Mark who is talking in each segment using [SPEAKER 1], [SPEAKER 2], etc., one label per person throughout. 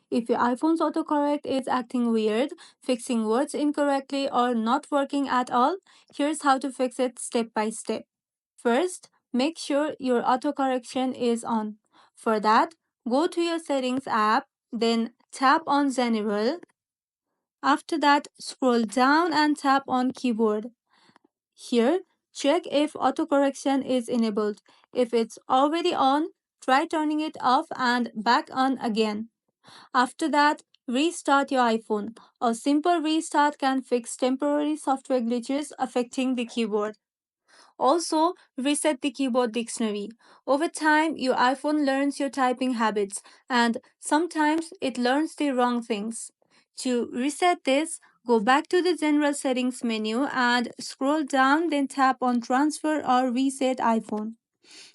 [SPEAKER 1] If your iPhone's autocorrect is acting weird, fixing words incorrectly, or not working at all, here's how to fix it step by step. First, make sure your autocorrection is on. For that, go to your Settings app, then tap on General. After that, scroll down and tap on Keyboard. Here, check if autocorrection is enabled. If it's already on, try turning it off and back on again. After that, restart your iPhone. A simple restart can fix temporary software glitches affecting the keyboard. Also, reset the keyboard dictionary. Over time, your iPhone learns your typing habits, and sometimes it learns the wrong things. To reset this, go back to the General Settings menu and scroll down, then tap on Transfer or Reset iPhone.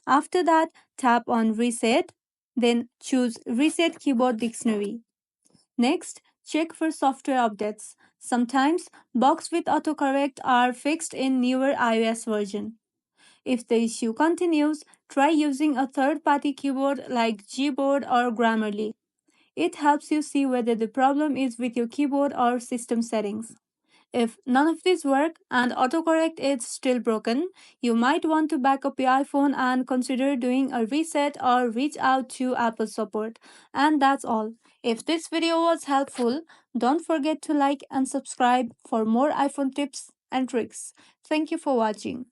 [SPEAKER 1] After that, tap on Reset, then choose Reset Keyboard Dictionary. Next, check for software updates. Sometimes bugs with autocorrect are fixed in newer iOS version. If the issue continues, try using a third party keyboard like Gboard or Grammarly. It helps you see whether the problem is with your keyboard or system settings. If none of these work and autocorrect is still broken, you might want to back up your iPhone and consider doing a reset or reach out to Apple support. And that's all. If this video was helpful, don't forget to like and subscribe for more iPhone tips and tricks. Thank you for watching.